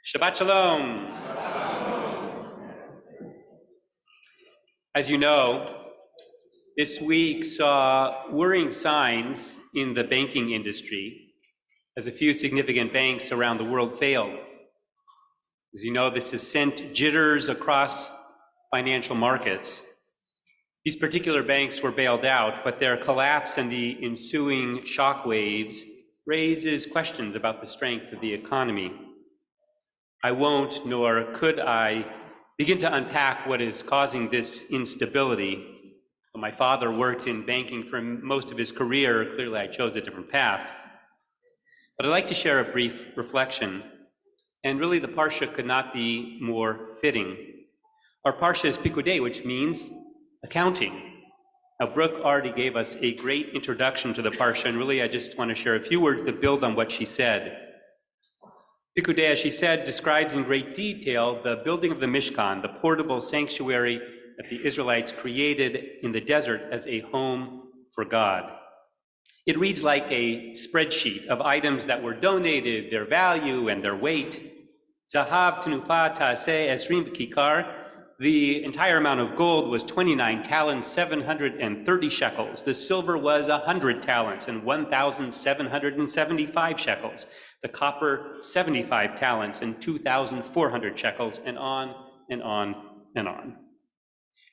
Shabbat Shalom. As you know, this week saw worrying signs in the banking industry as a few significant banks around the world failed. As you know, this has sent jitters across financial markets. These particular banks were bailed out, but their collapse and the ensuing shockwaves raises questions about the strength of the economy. I won't, nor could I, begin to unpack what is causing this instability. My father worked in banking for most of his career. Clearly, I chose a different path. But I'd like to share a brief reflection. And really, the Parsha could not be more fitting. Our Parsha is Pikudei, which means accounting. Now, Brooke already gave us a great introduction to the Parsha, and really, I just want to share a few words that build on what she said. Pikudei, as she said, describes in great detail the building of the Mishkan, the portable sanctuary that the Israelites created in the desert as a home for God. It reads like a spreadsheet of items that were donated, their value and their weight. Zahav tenufa ta'aseh esrim kikar. The entire amount of gold was 29 talents, 730 shekels. The silver was 100 talents and 1,775 shekels. The copper, 75 talents and 2,400 shekels, and on and on and on.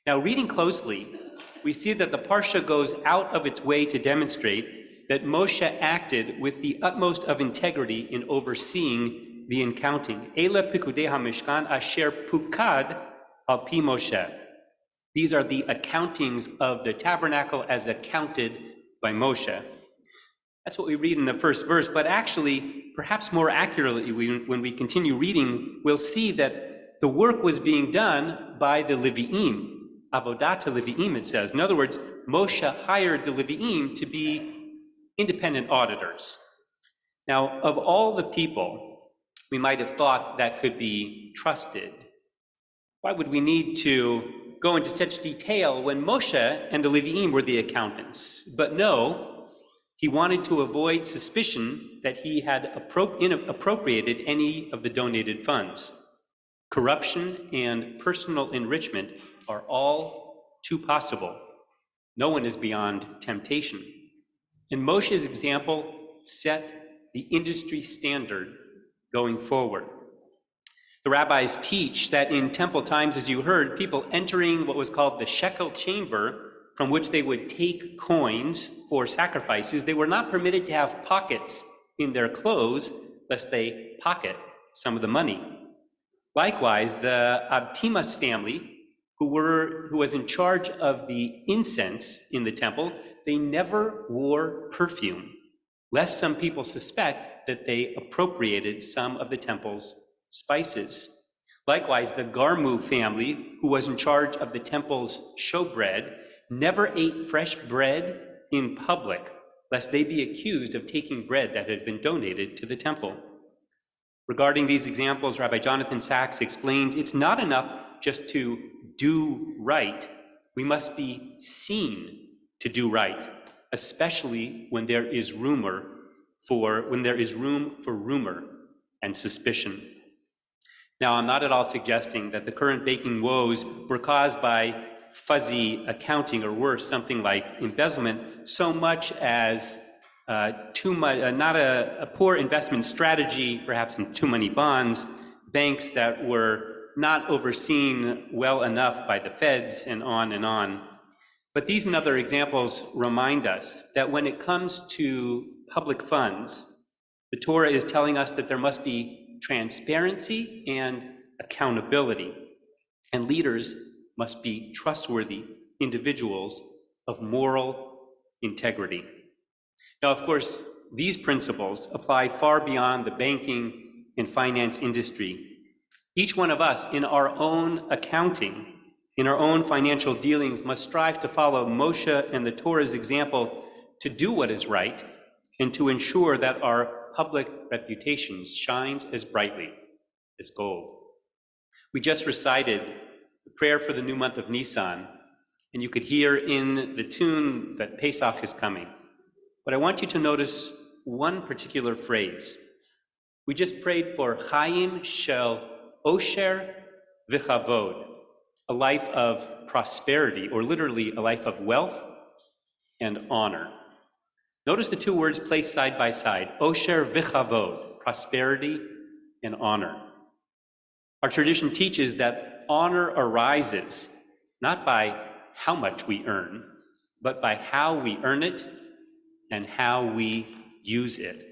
Now, reading closely, we see that the Parsha goes out of its way to demonstrate that Moshe acted with the utmost of integrity in overseeing the accounting. Ela pikudei hamishkan asher pukad al pi Moshe. These are the accountings of the tabernacle as accounted by Moshe. That's what we read in the first verse, but actually, perhaps more accurately, when we continue reading, we'll see that the work was being done by the Levi'im. Avodat Levi'im, it says. In other words, Moshe hired the Levi'im to be independent auditors. Now, of all the people we might have thought that could be trusted, why would we need to go into such detail when Moshe and the Levi'im were the accountants? But no, he wanted to avoid suspicion that he had appropriated any of the donated funds. Corruption and personal enrichment are all too possible. No one is beyond temptation. And Moshe's example set the industry standard going forward. The rabbis teach that in temple times, as you heard, people entering what was called the shekel chamber, from which they would take coins for sacrifices, they were not permitted to have pockets in their clothes, lest they pocket some of the money. Likewise, the Abtimas family, who was in charge of the incense in the temple, they never wore perfume, lest some people suspect that they appropriated some of the temple's spices. Likewise, the Garmu family, who was in charge of the temple's showbread, never ate fresh bread in public, lest they be accused of taking bread that had been donated to the temple. Regarding these examples, Rabbi Jonathan Sachs explains it's not enough just to do right. We must be seen to do right, especially when there is room for rumor and suspicion. Now, I'm not at all suggesting that the current banking woes were caused by fuzzy accounting, or worse, something like embezzlement, so much as not a poor investment strategy, perhaps in too many bonds, banks that were not overseen well enough by the feds, and on and on. But these and other examples remind us that when it comes to public funds, the Torah is telling us that there must be transparency and accountability, and leaders must be trustworthy individuals of moral integrity. Now, of course, these principles apply far beyond the banking and finance industry. Each one of us in our own accounting, in our own financial dealings, must strive to follow Moshe and the Torah's example to do what is right and to ensure that our public reputation shines as brightly as gold. We just recited the prayer for the new month of Nisan, and you could hear in the tune that Pesach is coming. But I want you to notice one particular phrase. We just prayed for Chaim Shel Osher V'Chavod, a life of prosperity, or literally a life of wealth and honor. Notice the two words placed side by side, Osher V'Chavod, prosperity and honor. Our tradition teaches that honor arises not by how much we earn, but by how we earn it and how we use it.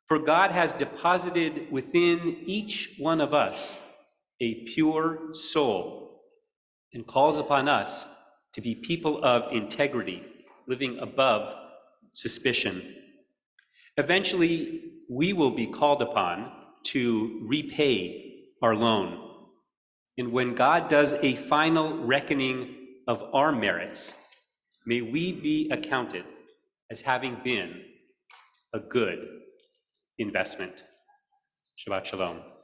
For God has deposited within each one of us a pure soul and calls upon us to be people of integrity, living above suspicion. Eventually, we will be called upon to repay our loan. And when God does a final reckoning of our merits, may we be accounted as having been a good investment. Shabbat Shalom.